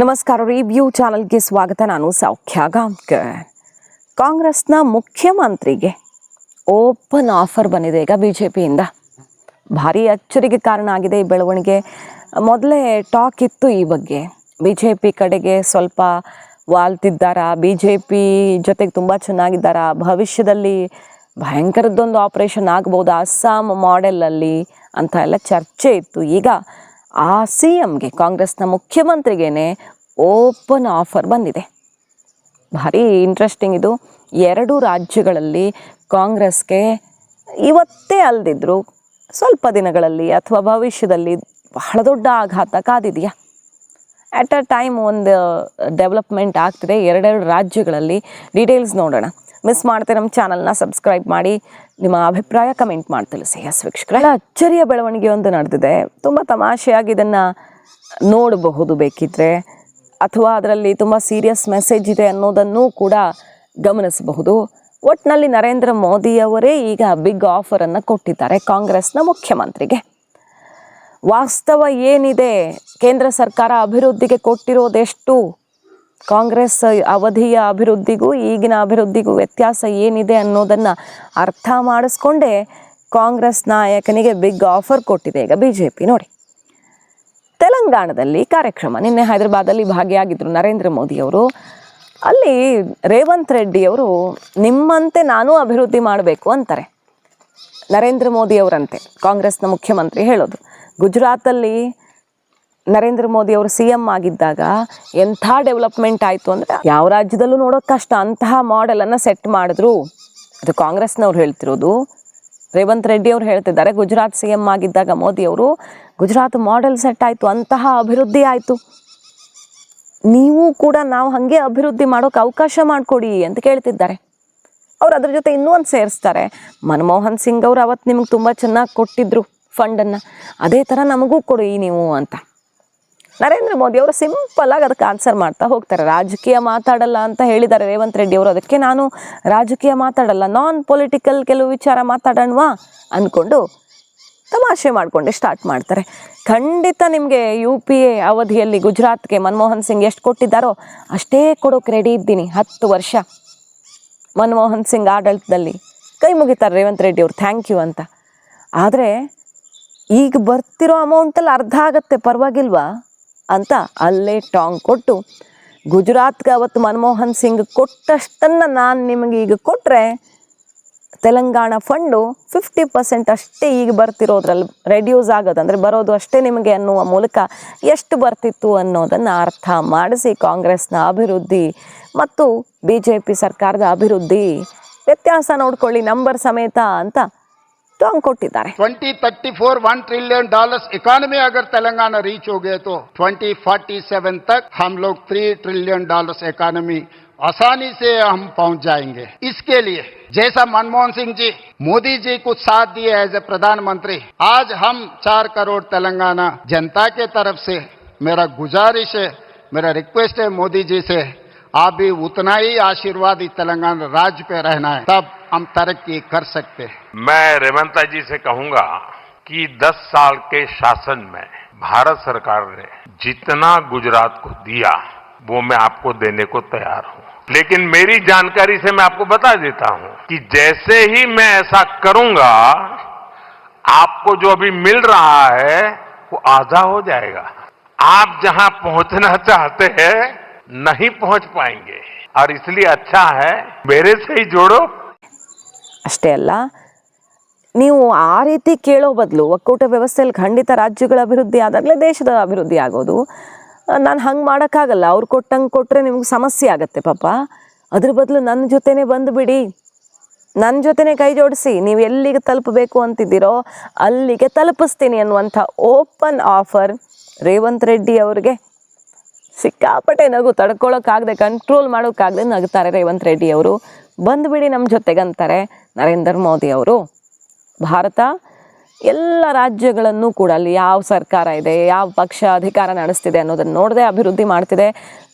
ನಮಸ್ಕಾರ. ರಿವ್ಯೂ ಚಾನಲ್ಗೆ ಸ್ವಾಗತ. ನಾನು ಸೌಖ್ಯ ಗಾಂವ್ಕರ್. ಕಾಂಗ್ರೆಸ್ನ ಮುಖ್ಯಮಂತ್ರಿಗೆ ಓಪನ್ ಆಫರ್ ಬಂದಿದೆ ಈಗ ಬಿಜೆಪಿಯಿಂದ. ಭಾರಿ ಅಚ್ಚರಿಗೆ ಕಾರಣ ಆಗಿದೆ ಈ ಬೆಳವಣಿಗೆ. ಮೊದಲೇ ಟಾಕ್ ಇತ್ತು ಈ ಬಗ್ಗೆ, ಬಿಜೆಪಿ ಕಡೆಗೆ ಸ್ವಲ್ಪ ವಾಲ್ತಿದ್ದಾರಾ, ಬಿಜೆಪಿ ಜೊತೆಗೆ ತುಂಬ ಚೆನ್ನಾಗಿದ್ದಾರಾ, ಭವಿಷ್ಯದಲ್ಲಿ ಭಯಂಕರದ್ದೊಂದು ಆಪರೇಷನ್ ಆಗ್ಬೋದು ಅಸ್ಸಾಂ ಮಾಡೆಲಲ್ಲಿ ಅಂತ ಎಲ್ಲ ಚರ್ಚೆ ಇತ್ತು. ಈಗ ಆ ಸಿ ಎಮ್ಗೆ, ಕಾಂಗ್ರೆಸ್ನ ಮುಖ್ಯಮಂತ್ರಿಗೇನೆ ಓಪನ್ ಆಫರ್ ಬಂದಿದೆ. ಭಾರಿ ಇಂಟ್ರೆಸ್ಟಿಂಗ್ ಇದು. 2 ರಾಜ್ಯಗಳಲ್ಲಿ ಕಾಂಗ್ರೆಸ್ಗೆ ಇವತ್ತೇ ಅಲ್ದಿದ್ರು ಸ್ವಲ್ಪ ದಿನಗಳಲ್ಲಿ ಅಥವಾ ಭವಿಷ್ಯದಲ್ಲಿ ಬಹಳ ದೊಡ್ಡ ಆಘಾತ ಕಾದಿದೆಯಾ. ಅಟ್ ಅ ಟೈಮ್ ಒಂದು ಡೆವಲಪ್ಮೆಂಟ್ ಆಗ್ತಿದೆ 2 ರಾಜ್ಯಗಳಲ್ಲಿ. ಡೀಟೇಲ್ಸ್ ನೋಡೋಣ. ಮಿಸ್ ಮಾಡ್ತೀವಿ ನಮ್ಮ ಚಾನಲ್ನ ಸಬ್ಸ್ಕ್ರೈಬ್ ಮಾಡಿ, ನಿಮ್ಮ ಅಭಿಪ್ರಾಯ ಕಮೆಂಟ್ ಮಾಡಿ ತಿಳಿಸಿ. ವೀಕ್ಷಕರೇ, ಅಚ್ಚರಿಯ ಬೆಳವಣಿಗೆ ಒಂದು ನಡೆದಿದೆ. ತುಂಬ ತಮಾಷೆಯಾಗಿ ಇದನ್ನು ನೋಡಬಹುದು ಬೇಕಿದ್ರೆ, ಅಥವಾ ಅದರಲ್ಲಿ ತುಂಬ ಸೀರಿಯಸ್ ಮೆಸೇಜ್ ಇದೆ ಅನ್ನೋದನ್ನು ಕೂಡ ಗಮನಿಸಬಹುದು. ಒಟ್ಟಿನಲ್ಲಿ ನರೇಂದ್ರ ಮೋದಿಯವರೇ ಈಗ ಬಿಗ್ ಆಫರನ್ನು ಕೊಟ್ಟಿದ್ದಾರೆ ಕಾಂಗ್ರೆಸ್ನ ಮುಖ್ಯಮಂತ್ರಿಗೆ. ವಾಸ್ತವ ಏನಿದೆ, ಕೇಂದ್ರ ಸರ್ಕಾರ ಅಭಿವೃದ್ಧಿಗೆ ಕೊಟ್ಟಿರೋದೆಷ್ಟು, ಕಾಂಗ್ರೆಸ್ ಅವಧಿಯ ಅಭಿವೃದ್ಧಿಗೂ ಈಗಿನ ಅಭಿವೃದ್ಧಿಗೂ ವ್ಯತ್ಯಾಸ ಏನಿದೆ ಅನ್ನೋದನ್ನು ಅರ್ಥ ಮಾಡಿಸ್ಕೊಂಡೇ ಕಾಂಗ್ರೆಸ್ ನಾಯಕನಿಗೆ ಬಿಗ್ ಆಫರ್ ಕೊಟ್ಟಿದೆ ಈಗ ಬಿಜೆಪಿ. ನೋಡಿ, ತೆಲಂಗಾಣದಲ್ಲಿ ಕಾರ್ಯಕ್ರಮ, ನಿನ್ನೆ ಹೈದರಾಬಾದಲ್ಲಿ ಭಾಗಿಯಾಗಿದ್ದರು ನರೇಂದ್ರ ಮೋದಿಯವರು. ಅಲ್ಲಿ ರೇವಂತ್ ರೆಡ್ಡಿಯವರು ನಿಮ್ಮಂತೆ ನಾನೂ ಅಭಿವೃದ್ಧಿ ಮಾಡಬೇಕು ಅಂತಾರೆ. ನರೇಂದ್ರ ಮೋದಿಯವರಂತೆ ಕಾಂಗ್ರೆಸ್ನ ಮುಖ್ಯಮಂತ್ರಿ ಹೇಳೋದು. ಗುಜರಾತಲ್ಲಿ ನರೇಂದ್ರ ಮೋದಿ ಅವರು ಸಿ ಎಮ್ ಆಗಿದ್ದಾಗ ಎಂಥ ಡೆವಲಪ್ಮೆಂಟ್ ಆಯಿತು ಅಂದರೆ ಯಾವ ರಾಜ್ಯದಲ್ಲೂ ನೋಡೋಕೆ ಕಷ್ಟ, ಅಂತಹ ಮಾಡೆಲನ್ನು ಸೆಟ್ ಮಾಡಿದ್ರು. ಇದು ಕಾಂಗ್ರೆಸ್ನವ್ರು ಹೇಳ್ತಿರೋದು. ರೇವಂತ್ ರೆಡ್ಡಿ ಅವರು ಹೇಳ್ತಿದ್ದಾರೆ, ಗುಜರಾತ್ ಸಿ ಎಮ್ ಆಗಿದ್ದಾಗ ಮೋದಿಯವರು ಗುಜರಾತ್ ಮಾಡೆಲ್ ಸೆಟ್ ಆಯಿತು, ಅಂತಹ ಅಭಿವೃದ್ಧಿ ಆಯಿತು, ನೀವು ಕೂಡ ನಾವು ಹಾಗೆ ಅಭಿವೃದ್ಧಿ ಮಾಡೋಕೆ ಅವಕಾಶ ಮಾಡಿಕೊಡಿ ಅಂತ ಕೇಳ್ತಿದ್ದಾರೆ. ಅವ್ರು ಅದ್ರ ಜೊತೆ ಇನ್ನೂ ಒಂದು ಸೇರಿಸ್ತಾರೆ, ಮನಮೋಹನ್ ಸಿಂಗ್ ಅವರು ಅವತ್ತು ನಿಮ್ಗೆ ತುಂಬ ಚೆನ್ನಾಗಿ ಕೊಟ್ಟಿದ್ರು ಫಂಡನ್ನು, ಅದೇ ಥರ ನಮಗೂ ಕೊಡಿ ನೀವು ಅಂತ. ನರೇಂದ್ರ ಮೋದಿ ಅವರು ಸಿಂಪಲ್ಲಾಗಿ ಅದಕ್ಕೆ ಆನ್ಸರ್ ಮಾಡ್ತಾ ಹೋಗ್ತಾರೆ. ರಾಜಕೀಯ ಮಾತಾಡಲ್ಲ ಅಂತ ಹೇಳಿದ್ದಾರೆ ರೇವಂತ್ ರೆಡ್ಡಿ ಅವರು. ಅದಕ್ಕೆ ನಾನು ರಾಜಕೀಯ ಮಾತಾಡಲ್ಲ, ನಾನ್ ಪೊಲಿಟಿಕಲ್ ಕೆಲವು ವಿಚಾರ ಮಾತಾಡೋಣವಾ ಅಂದ್ಕೊಂಡು ತಮಾಷೆ ಮಾಡಿಕೊಂಡೆ ಸ್ಟಾರ್ಟ್ ಮಾಡ್ತಾರೆ. ಖಂಡಿತ ನಿಮಗೆ UPA ಅವಧಿಯಲ್ಲಿ ಗುಜರಾತ್ಗೆ ಮನಮೋಹನ್ ಸಿಂಗ್ ಎಷ್ಟು ಕೊಟ್ಟಿದ್ದಾರೋ ಅಷ್ಟೇ ಕೊಡೋಕೆ ರೆಡಿ ಇದ್ದೀನಿ. 10 ವರ್ಷ ಮನಮೋಹನ್ ಸಿಂಗ್ ಆಡಳಿತದಲ್ಲಿ ಕೈ ಮುಗಿತಾರೆ ರೇವಂತ್ ರೆಡ್ಡಿ ಅವರು, ಥ್ಯಾಂಕ್ ಯು ಅಂತ. ಆದರೆ ಈಗ ಬರ್ತಿರೋ ಅಮೌಂಟಲ್ಲಿ ಅರ್ಧ ಆಗತ್ತೆ, ಪರವಾಗಿಲ್ವಾ ಅಂತ ಅಲ್ಲೇ ಟಾಂಗ್ ಕೊಟ್ಟು, ಗುಜರಾತ್ಗೆ ಅವತ್ತು ಮನಮೋಹನ್ ಸಿಂಗ್ ಕೊಟ್ಟಷ್ಟನ್ನು ನಾನು ನಿಮಗೆ ಈಗ ಕೊಟ್ಟರೆ ತೆಲಂಗಾಣ ಫಂಡು 50% ಅಷ್ಟೇ ಈಗ ಬರ್ತಿರೋದ್ರಲ್ಲಿ ರೆಡ್ಯೂಸ್ ಆಗೋದು, ಅಂದರೆ ಬರೋದು ಅಷ್ಟೇ ನಿಮಗೆ ಅನ್ನುವ ಮೂಲಕ ಎಷ್ಟು ಬರ್ತಿತ್ತು ಅನ್ನೋದನ್ನು ಅರ್ಥ ಮಾಡಿಸಿ ಕಾಂಗ್ರೆಸ್ನ ಅಭಿವೃದ್ಧಿ ಮತ್ತು BJP ಸರ್ಕಾರದ ಅಭಿವೃದ್ಧಿ ವ್ಯತ್ಯಾಸ ನೋಡ್ಕೊಳ್ಳಿ ನಂಬರ್ ಸಮೇತ ಅಂತ ಟಾಂಗ್ ಕೊಟ್ಟಿದ್ದಾರೆ. 2034 $1 ट्रिलियन इकोनॉमी अगर तेलंगाना रीच हो गए तो 2047 तक हम लोग $3 ट्रिलियन इकोनॉमी आसानी से हम पहुंच जाएंगे. इसके लिए जैसा मनमोहन सिंह जी, मोदी जी कुछ साथ दिए एज ए प्रधानमंत्री, आज हम 4 करोड़ तेलंगाना जनता के तरफ से मेरा गुजारिश है, मेरा रिक्वेस्ट है मोदी जी से, आप भी उतना ही आशीर्वाद इस तेलंगाना राज्य पे रहना है, तब हम तरक्की कर सकते हैं. मैं रेवंत जी से कहूंगा कि 10 साल के शासन में भारत सरकार ने जितना गुजरात को दिया वो मैं आपको देने को तैयार हूं. लेकिन मेरी जानकारी से मैं आपको बता देता हूं कि जैसे ही मैं ऐसा करूंगा, आपको जो अभी मिल रहा है वो आधा हो जाएगा. आप जहां पहुंचना चाहते हैं नहीं पहुंच पाएंगे, और इसलिए अच्छा है मेरे से ही जोड़ो. ಅಷ್ಟೇ ಅಲ್ಲ, ನೀವು ಆ ರೀತಿ ಕೇಳೋ ಬದಲು ಒಕ್ಕೂಟ ವ್ಯವಸ್ಥೆಯಲ್ಲಿ ಖಂಡಿತ ರಾಜ್ಯಗಳ ಅಭಿವೃದ್ಧಿ ಆದಾಗಲೇ ದೇಶದ ಅಭಿವೃದ್ಧಿ ಆಗೋದು. ನಾನು ಹಂಗೆ ಮಾಡೋಕ್ಕಾಗಲ್ಲ, ಅವ್ರು ಕೊಟ್ಟಂಗೆ ಕೊಟ್ಟರೆ ನಿಮ್ಗೆ ಸಮಸ್ಯೆ ಆಗುತ್ತೆ ಪಾಪ. ಅದ್ರ ಬದಲು ನನ್ನ ಜೊತೆನೇ ಬಂದುಬಿಡಿ, ನನ್ನ ಜೊತೆನೇ ಕೈ ಜೋಡಿಸಿ, ನೀವು ಎಲ್ಲಿಗೆ ತಲುಪಬೇಕು ಅಂತಿದ್ದೀರೋ ಅಲ್ಲಿಗೆ ತಲುಪಿಸ್ತೀನಿ ಅನ್ನುವಂಥ ಓಪನ್ ಆಫರ್ ರೇವಂತ್ ರೆಡ್ಡಿ ಅವ್ರಿಗೆ. ಸಿಕ್ಕಾಪಟ್ಟೆ ನಗು, ತಡ್ಕೊಳ್ಳೋಕ್ಕಾಗದೆ, ಕಂಟ್ರೋಲ್ ಮಾಡೋಕ್ಕಾಗದೆ ನಗ್ತಾರೆ ರೇವಂತ್ ರೆಡ್ಡಿ ಅವರು. ಬಂದುಬಿಡಿ ನಮ್ಮ ಜೊತೆಗಂತಾರೆ ನರೇಂದ್ರ ಮೋದಿ ಅವರು. ಭಾರತ ಎಲ್ಲ ರಾಜ್ಯಗಳನ್ನು ಕೂಡ ಅಲ್ಲಿ ಯಾವ ಸರ್ಕಾರ ಇದೆ, ಯಾವ ಪಕ್ಷ ಅಧಿಕಾರ ನಡೆಸ್ತಿದೆ ಅನ್ನೋದನ್ನು ನೋಡದೆ ಅಭಿವೃದ್ಧಿ ಮಾಡ್ತಿದೆ.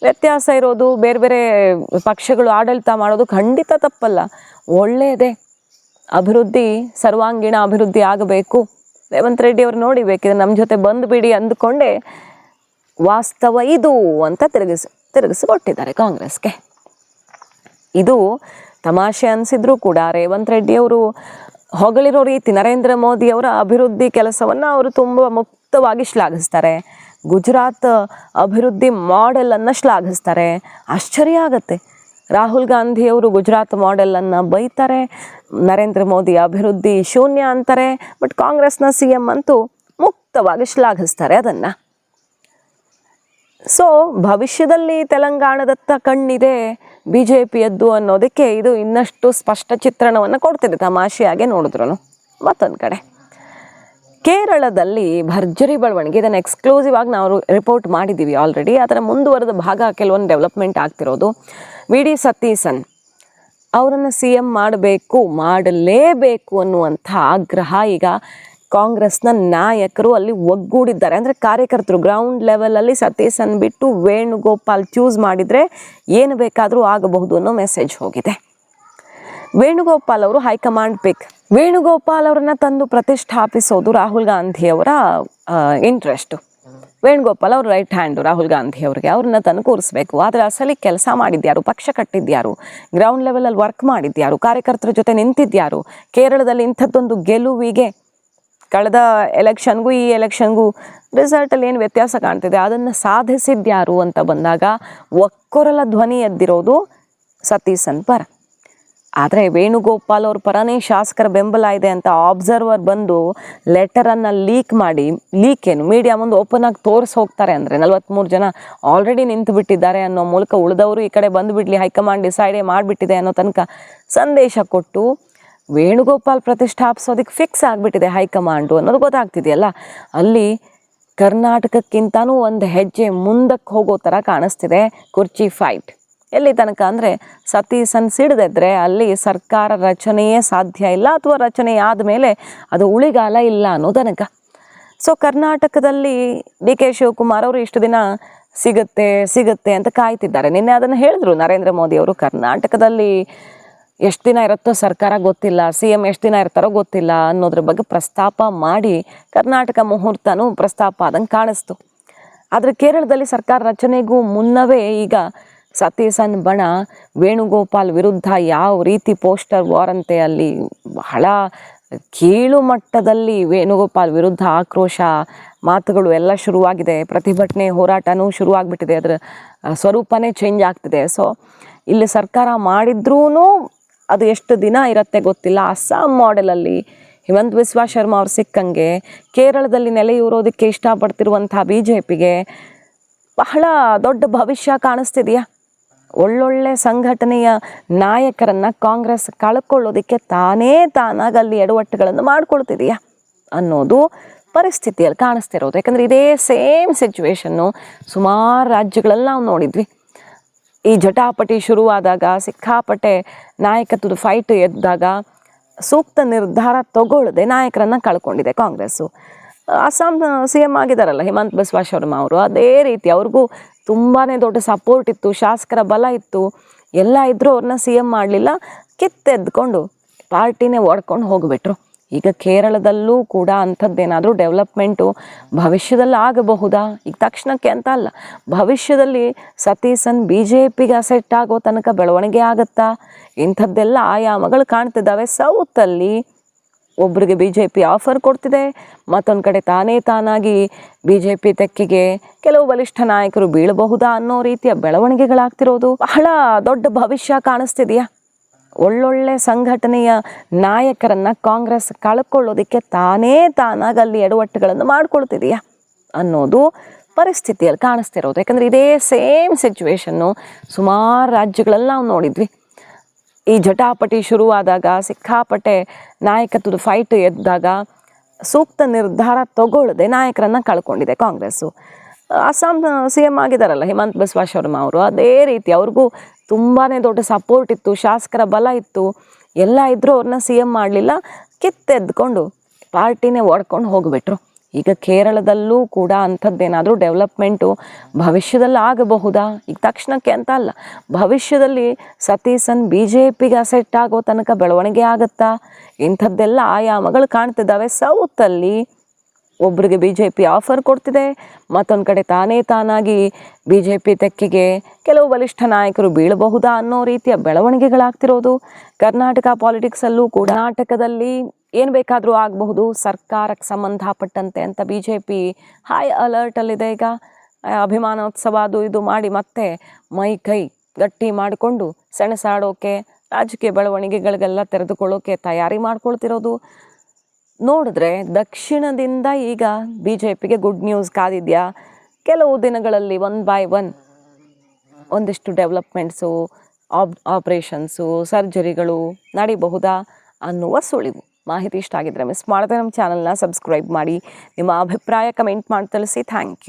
ವ್ಯತ್ಯಾಸ ಇರೋದು ಬೇರೆ ಬೇರೆ ಪಕ್ಷಗಳು ಆಡಳಿತ ಮಾಡೋದು ಖಂಡಿತ ತಪ್ಪಲ್ಲ, ಒಳ್ಳೆಯದೇ. ಅಭಿವೃದ್ಧಿ ಸರ್ವಾಂಗೀಣ ಅಭಿವೃದ್ಧಿ ಆಗಬೇಕು. ರೇವಂತ್ ರೆಡ್ಡಿ ಅವರು ನೋಡಿ ಬೇಕಿದ್ರೆ ನಮ್ಮ ಜೊತೆ ಬಂದುಬಿಡಿ ಅಂದ್ಕೊಂಡೇ ವಾಸ್ತವ ಇದು ಅಂತ ತಿರುಗಿಸಿಕೊಟ್ಟಿದ್ದಾರೆ ಕಾಂಗ್ರೆಸ್ಗೆ. ಇದು ತಮಾಷೆ ಅನಿಸಿದ್ರು ಕೂಡ ರೇವಂತ್ ರೆಡ್ಡಿಯವರು ಹೊಗಳಿರೋ ರೀತಿ ನರೇಂದ್ರ ಮೋದಿಯವರ ಅಭಿವೃದ್ಧಿ ಕೆಲಸವನ್ನು ಅವರು ತುಂಬ ಮುಕ್ತವಾಗಿ ಶ್ಲಾಘಿಸ್ತಾರೆ. ಗುಜರಾತ್ ಅಭಿವೃದ್ಧಿ ಮಾಡೆಲನ್ನು ಶ್ಲಾಘಿಸ್ತಾರೆ. ಆಶ್ಚರ್ಯ ಆಗುತ್ತೆ. ರಾಹುಲ್ ಗಾಂಧಿಯವರು ಗುಜರಾತ್ ಮಾಡೆಲನ್ನು ಬೈತಾರೆ, ನರೇಂದ್ರ ಮೋದಿ ಅಭಿವೃದ್ಧಿ ಶೂನ್ಯ ಅಂತಾರೆ. ಬಟ್ ಕಾಂಗ್ರೆಸ್ನ ಸಿ ಎಂ ಅಂತೂ ಮುಕ್ತವಾಗಿ ಶ್ಲಾಘಿಸ್ತಾರೆ ಅದನ್ನು. ಸೊ ಭವಿಷ್ಯದಲ್ಲಿ ತೆಲಂಗಾಣದತ್ತ ಕಣ್ಣಿದೆ ಬಿ ಜೆ ಪಿಯದ್ದು ಅನ್ನೋದಕ್ಕೆ ಇದು ಇನ್ನಷ್ಟು ಸ್ಪಷ್ಟ ಚಿತ್ರಣವನ್ನು ಕೊಡ್ತಿದೆ ತಮಾಷೆಯಾಗೆ ನೋಡಿದ್ರು. ಮತ್ತೊಂದು ಕಡೆ ಕೇರಳದಲ್ಲಿ ಭರ್ಜರಿ ಬೆಳವಣಿಗೆ. ಇದನ್ನು ಎಕ್ಸ್ಕ್ಲೂಸಿವ್ ಆಗಿ ನಾವು ರಿಪೋರ್ಟ್ ಮಾಡಿದ್ದೀವಿ ಆಲ್ರೆಡಿ. ಅದರ ಮುಂದುವರೆದ ಭಾಗ ಕೆಲವೊಂದು ಡೆವಲಪ್ಮೆಂಟ್ ಆಗ್ತಿರೋದು. ವಿ ಡಿ ಸತೀಸನ್ ಅವರನ್ನು ಸಿ ಎಂ ಮಾಡಲೇಬೇಕು ಅನ್ನುವಂಥ ಆಗ್ರಹ ಈಗ ಕಾಂಗ್ರೆಸ್ನ ನಾಯಕರು ಅಲ್ಲಿ ಒಗ್ಗೂಡಿದ್ದಾರೆ. ಅಂದರೆ ಕಾರ್ಯಕರ್ತರು ಗ್ರೌಂಡ್ ಲೆವೆಲಲ್ಲಿ ಸತೀಸನ್ ಬಿಟ್ಟು ವೇಣುಗೋಪಾಲ್ ಚೂಸ್ ಮಾಡಿದರೆ ಏನು ಬೇಕಾದರೂ ಆಗಬಹುದು ಅನ್ನೋ ಮೆಸೇಜ್ ಹೋಗಿದೆ. ವೇಣುಗೋಪಾಲ್ ಅವರು ಹೈಕಮಾಂಡ್ ಪಿಕ್. ವೇಣುಗೋಪಾಲ್ ಅವರನ್ನು ತಂದು ಪ್ರತಿಷ್ಠಾಪಿಸೋದು ರಾಹುಲ್ ಗಾಂಧಿಯವರ ಇಂಟ್ರೆಸ್ಟು. ವೇಣುಗೋಪಾಲ್ ಅವರು ರೈಟ್ ಹ್ಯಾಂಡು ರಾಹುಲ್ ಗಾಂಧಿ ಅವರಿಗೆ, ಅವ್ರನ್ನ ತಂದು ಕೂರಿಸ್ಬೇಕು. ಆದರೆ ಅಸಲಿ ಕೆಲಸ ಮಾಡಿದ್ಯಾರು, ಪಕ್ಷ ಕಟ್ಟಿದ್ಯಾರು, ಗ್ರೌಂಡ್ ಲೆವೆಲಲ್ಲಿ ವರ್ಕ್ ಮಾಡಿದ್ಯಾರು, ಕಾರ್ಯಕರ್ತರ ಜೊತೆ ನಿಂತಿದ್ಯಾರು, ಕೇರಳದಲ್ಲಿ ಇಂಥದ್ದೊಂದು ಗೆಲುವಿಗೆ ಕಳೆದ ಎಲೆಕ್ಷನ್ಗೂ ಈ ಎಲೆಕ್ಷನ್ಗೂ ರಿಸಲ್ಟಲ್ಲಿ ಏನು ವ್ಯತ್ಯಾಸ ಕಾಣ್ತಿದೆ ಅದನ್ನು ಸಾಧಿಸಿದ್ಯಾರು ಅಂತ ಬಂದಾಗ ಒಕ್ಕೊರಲ ಧ್ವನಿ ಎದ್ದಿರೋದು ಸತೀಸನ್ ಪರ. ಆದರೆ ವೇಣುಗೋಪಾಲ್ ಅವ್ರ ಪರನೇ ಶಾಸಕರ ಬೆಂಬಲ ಇದೆ ಅಂತ ಆಬ್ಸರ್ವರ್ ಬಂದು ಲೆಟರನ್ನು ಲೀಕ್ ಏನು ಮೀಡಿಯಾ ಮುಂದೆ ಓಪನ್ ಆಗಿ ತೋರಿಸಿ ಹೋಗ್ತಾರೆ. ಅಂದರೆ 43 ಜನ ಆಲ್ರೆಡಿ ನಿಂತು ಬಿಟ್ಟಿದ್ದಾರೆ ಅನ್ನೋ ಮೂಲಕ ಉಳಿದವರು ಈ ಕಡೆ ಬಂದುಬಿಡಲಿ, ಹೈಕಮಾಂಡ್ ಡಿಸೈಡೇ ಮಾಡಿಬಿಟ್ಟಿದೆ ಅನ್ನೋ ತನಕ ಸಂದೇಶ ಕೊಟ್ಟು ವೇಣುಗೋಪಾಲ್ ಪ್ರತಿಷ್ಠಾಪಿಸೋದಕ್ಕೆ ಫಿಕ್ಸ್ ಆಗಿಬಿಟ್ಟಿದೆ ಹೈಕಮಾಂಡು ಅನ್ನೋದು ಗೊತ್ತಾಗ್ತಿದೆಯಲ್ಲ. ಅಲ್ಲಿ ಕರ್ನಾಟಕಕ್ಕಿಂತನೂ ಒಂದು ಹೆಜ್ಜೆ ಮುಂದಕ್ಕೆ ಹೋಗೋ ಥರ ಕಾಣಿಸ್ತಿದೆ ಕುರ್ಚಿ ಫೈಟ್. ಎಲ್ಲಿ ತನಕ ಅಂದರೆ ಸತೀಸನ್ ಸಿಡಿದಿದ್ರೆ ಅಲ್ಲಿ ಸರ್ಕಾರ ರಚನೆಯೇ ಸಾಧ್ಯ ಇಲ್ಲ, ಅಥವಾ ರಚನೆ ಆದಮೇಲೆ ಅದು ಉಳಿಗಾಲ ಇಲ್ಲ ಅನ್ನೋ ತನಕ. ಸೊ ಕರ್ನಾಟಕದಲ್ಲಿ ಡಿ ಕೆ ಶಿವಕುಮಾರ್ ಅವರು ಇಷ್ಟು ದಿನ ಸಿಗುತ್ತೆ ಅಂತ ಕಾಯ್ತಿದ್ದಾರೆ. ನಿನ್ನೆ ಅದನ್ನು ಹೇಳಿದ್ರು ನರೇಂದ್ರ ಮೋದಿ ಅವರು. ಕರ್ನಾಟಕದಲ್ಲಿ ಎಷ್ಟು ದಿನ ಇರುತ್ತೋ ಸರ್ಕಾರ ಗೊತ್ತಿಲ್ಲ, ಸಿ ಎಂ ಎಷ್ಟು ದಿನ ಇರ್ತಾರೋ ಗೊತ್ತಿಲ್ಲ ಅನ್ನೋದ್ರ ಬಗ್ಗೆ ಪ್ರಸ್ತಾಪ ಮಾಡಿ ಕರ್ನಾಟಕ ಮುಹೂರ್ತನೂ ಪ್ರಸ್ತಾಪ ಆದಂಗೆ ಕಾಣಿಸ್ತು. ಆದರೆ ಕೇರಳದಲ್ಲಿ ಸರ್ಕಾರ ರಚನೆಗೂ ಮುನ್ನವೇ ಈಗ ಸತೀಸನ್ ಬಣ ವೇಣುಗೋಪಾಲ್ ವಿರುದ್ಧ ಯಾವ ರೀತಿ ಪೋಸ್ಟರ್ ವಾರ್ ಅಂತೆ, ಅಲ್ಲಿ ಬಹಳ ಕೀಳು ಮಟ್ಟದಲ್ಲಿ ವೇಣುಗೋಪಾಲ್ ವಿರುದ್ಧ ಆಕ್ರೋಶ ಮಾತುಗಳು ಎಲ್ಲ ಶುರುವಾಗಿದೆ. ಪ್ರತಿಭಟನೆ ಹೋರಾಟನೂ ಶುರುವಾಗ್ಬಿಟ್ಟಿದೆ, ಅದರ ಸ್ವರೂಪನೇ ಚೇಂಜ್ ಆಗ್ತಿದೆ. ಸೊ ಇಲ್ಲಿ ಸರ್ಕಾರ ಮಾಡಿದ್ರೂ ಅದು ಎಷ್ಟು ದಿನ ಇರುತ್ತೆ ಗೊತ್ತಿಲ್ಲ. ಅಸ್ಸಾಂ ಮಾಡೆಲಲ್ಲಿ ಹಿಮಂತ್ ಬಿಸ್ವಾ ಶರ್ಮಾ ಅವ್ರು ಸಿಕ್ಕಂಗೆ ಕೇರಳದಲ್ಲಿ ನೆಲೆಯೂರೋದಕ್ಕೆ ಇಷ್ಟಪಡ್ತಿರುವಂಥ ಬಿ ಜೆ ಪಿಗೆ ಬಹಳ ದೊಡ್ಡ ಭವಿಷ್ಯ ಕಾಣಿಸ್ತಿದೆಯಾ. ಒಳ್ಳೊಳ್ಳೆ ಸಂಘಟನೆಯ ನಾಯಕರನ್ನು ಕಾಂಗ್ರೆಸ್ ಕಳ್ಕೊಳ್ಳೋದಕ್ಕೆ ತಾನಾಗಿ ಅಲ್ಲಿ ಎಡವಟ್ಟುಗಳನ್ನು ಮಾಡ್ಕೊಳ್ತಿದೆಯಾ ಅನ್ನೋದು ಪರಿಸ್ಥಿತಿಯಲ್ಲಿ ಕಾಣಿಸ್ತಿರೋದು. ಯಾಕಂದರೆ ಇದೇ ಸೇಮ್ ಸಿಚುವೇಶನ್ನು ಸುಮಾರು ರಾಜ್ಯಗಳಲ್ಲಿ ನಾವು ನೋಡಿದ್ವಿ. ಈ ಜಟಾಪಟಿ ಶುರುವಾದಾಗ, ಸಿಕ್ಕಾಪಟ್ಟೆ ನಾಯಕತ್ವದ ಫೈಟ್ ಎದ್ದಾಗ ಸೂಕ್ತ ನಿರ್ಧಾರ ತಗೊಳ್ಳದೆ ನಾಯಕರನ್ನು ಕಳ್ಕೊಂಡಿದೆ ಕಾಂಗ್ರೆಸ್ಸು. ಅಸ್ಸಾಂ ಸಿ ಎಂ ಆಗಿದ್ದಾರಲ್ಲ ಹಿಮಂತ್ ಬಿಸ್ವಾ ಶರ್ಮಾ ಅವರು, ಅದೇ ರೀತಿ ಅವ್ರಿಗೂ ತುಂಬಾ ದೊಡ್ಡ ಸಪೋರ್ಟ್ ಇತ್ತು, ಶಾಸಕರ ಬಲ ಇತ್ತು, ಎಲ್ಲ ಇದ್ದರೂ ಅವ್ರನ್ನ ಸಿ ಎಂ ಮಾಡಲಿಲ್ಲ, ಕಿತ್ತೆದ್ಕೊಂಡು ಪಾರ್ಟಿನೇ ಒಡ್ಕೊಂಡು ಹೋಗಿಬಿಟ್ರು. ಈಗ ಕೇರಳದಲ್ಲೂ ಕೂಡ ಅಂಥದ್ದೇನಾದರೂ ಡೆವಲಪ್ಮೆಂಟು ಭವಿಷ್ಯದಲ್ಲಿ ಆಗಬಹುದಾ? ಈಗ ತಕ್ಷಣಕ್ಕೆ ಅಂತ ಅಲ್ಲ, ಭವಿಷ್ಯದಲ್ಲಿ ಸತೀಸನ್ ಬಿ ಜೆ ಪಿಗೆ ಅಸೆಟ್ ಆಗೋ ತನಕ ಬೆಳವಣಿಗೆ ಆಗುತ್ತಾ? ಇಂಥದ್ದೆಲ್ಲ ಆಯಾಮಗಳು ಕಾಣ್ತಿದ್ದಾವೆ. ಸೌತಲ್ಲಿ ಒಬ್ಬರಿಗೆ ಬಿ ಜೆ ಪಿ ಆಫರ್ ಕೊಡ್ತಿದೆ, ಮತ್ತೊಂದು ಕಡೆ ತಾನಾಗಿ ಬಿ ಜೆ ಪಿ ತೆಕ್ಕಿಗೆ ಕೆಲವು ಬಲಿಷ್ಠ ನಾಯಕರು ಬೀಳಬಹುದಾ ಅನ್ನೋ ರೀತಿಯ ಬೆಳವಣಿಗೆಗಳಾಗ್ತಿರೋದು. ಬಹಳ ದೊಡ್ಡ ಭವಿಷ್ಯ ಕಾಣಿಸ್ತಿದೆಯಾ. ಒಳ್ಳೊಳ್ಳೆ ಸಂಘಟನೆಯ ನಾಯಕರನ್ನು ಕಾಂಗ್ರೆಸ್ ಕಳ್ಕೊಳ್ಳೋದಕ್ಕೆ ತಾನಾಗಿ ಅಲ್ಲಿ ಎಡವಟ್ಟುಗಳನ್ನು ಮಾಡ್ಕೊಳ್ತಿದೆಯಾ ಅನ್ನೋದು ಪರಿಸ್ಥಿತಿಯಲ್ಲಿ ಕಾಣಿಸ್ತಿರೋದು. ಯಾಕಂದರೆ ಇದೇ ಸೇಮ್ ಸಿಚುವೇಶನ್ನು ಸುಮಾರು ರಾಜ್ಯಗಳಲ್ಲಿ ನಾವು ನೋಡಿದ್ವಿ. ಈ ಜಟಾಪಟಿ ಶುರುವಾದಾಗ, ಸಿಕ್ಕಾಪಟ್ಟೆ ನಾಯಕತ್ವದ ಫೈಟ್ ಎದ್ದಾಗ ಸೂಕ್ತ ನಿರ್ಧಾರ ತಗೊಳ್ಳದೆ ನಾಯಕರನ್ನು ಕಳ್ಕೊಂಡಿದೆ ಕಾಂಗ್ರೆಸ್ಸು. ಅಸ್ಸಾಂ ಸಿ ಎಂ ಆಗಿದ್ದಾರಲ್ಲ ಹಿಮಂತ್ ಬಿಸ್ವಾ ಶರ್ಮಾ ಅವರು, ಅದೇ ರೀತಿ ಅವ್ರಿಗೂ ತುಂಬಾ ದೊಡ್ಡ ಸಪೋರ್ಟ್ ಇತ್ತು, ಶಾಸಕರ ಬಲ ಇತ್ತು, ಎಲ್ಲ ಇದ್ದರೂ ಅವ್ರನ್ನ ಸಿ ಎಂ ಮಾಡಲಿಲ್ಲ, ಕಿತ್ತೆದ್ಕೊಂಡು ಪಾರ್ಟಿನೇ ಒಡ್ಕೊಂಡು ಹೋಗಿಬಿಟ್ರು. ಈಗ ಕೇರಳದಲ್ಲೂ ಕೂಡ ಅಂಥದ್ದೇನಾದರೂ ಡೆವಲಪ್ಮೆಂಟು ಭವಿಷ್ಯದಲ್ಲಿ ಆಗಬಹುದಾ? ಈಗ ತಕ್ಷಣಕ್ಕೆ ಅಂತ ಅಲ್ಲ, ಭವಿಷ್ಯದಲ್ಲಿ ಸತೀಸನ್ ಬಿ ಜೆ ಪಿಗೆ ಅಸೆಟ್ ಆಗೋ ತನಕ ಬೆಳವಣಿಗೆ ಆಗುತ್ತಾ? ಇಂಥದ್ದೆಲ್ಲ ಆಯಾಮಗಳು ಕಾಣ್ತಿದ್ದಾವೆ. ಸೌತಲ್ಲಿ ಒಬ್ಬರಿಗೆ ಬಿ ಜೆ ಪಿ ಆಫರ್ ಕೊಡ್ತಿದೆ, ಮತ್ತೊಂದು ಕಡೆ ತಾನಾಗಿ ಬಿ ಜೆ ಪಿ ತೆಕ್ಕೆಗೆ ಕೆಲವು ಬಲಿಷ್ಠ ನಾಯಕರು ಬೀಳಬಹುದಾ ಅನ್ನೋ ರೀತಿಯ ಬೆಳವಣಿಗೆಗಳಾಗ್ತಿರೋದು ಕರ್ನಾಟಕ ಪಾಲಿಟಿಕ್ಸಲ್ಲೂ ಕೂಡ. ಕರ್ನಾಟಕದಲ್ಲಿ ಏನು ಬೇಕಾದರೂ ಆಗಬಹುದು ಸರ್ಕಾರಕ್ಕೆ ಸಂಬಂಧಪಟ್ಟಂತೆ ಅಂತ ಬಿ ಜೆ ಪಿ ಹೈ ಅಲರ್ಟಲ್ಲಿದೆ. ಈಗ ಅಭಿಮಾನೋತ್ಸವ ಅದು ಇದು ಮಾಡಿ ಮತ್ತೆ ಮೈ ಕೈ ಗಟ್ಟಿ ಮಾಡಿಕೊಂಡು ಸೆಣಸಾಡೋಕೆ, ರಾಜಕೀಯ ಬೆಳವಣಿಗೆಗಳಿಗೆಲ್ಲ ತೆರೆದುಕೊಳ್ಳೋಕೆ ತಯಾರಿ ಮಾಡ್ಕೊಳ್ತಿರೋದು ನೋಡಿದ್ರೆ ದಕ್ಷಿಣದಿಂದ ಈಗ ಬಿ ಜೆ ಪಿಗೆ ಗುಡ್ ನ್ಯೂಸ್ ಕಾದಿದೆಯಾ? ಕೆಲವು ದಿನಗಳಲ್ಲಿ 1 by 1 ಒಂದಿಷ್ಟು ಡೆವಲಪ್ಮೆಂಟ್ಸು, ಆಪ್ರೇಷನ್ಸು, ಸರ್ಜರಿಗಳು ನಡಿಬಹುದಾ ಅನ್ನುವ ಸುಳಿವು. ಮಾಹಿತಿ ಇಷ್ಟ ಆಗಿದ್ದರೆ ಮಿಸ್ ಮಾಡದೆ ನಮ್ಮ ಚಾನಲ್ನ ಸಬ್ಸ್ಕ್ರೈಬ್ ಮಾಡಿ, ನಿಮ್ಮ ಅಭಿಪ್ರಾಯ ಕಮೆಂಟ್ ಮಾಡಿ ತಿಳಿಸಿ. Thank you.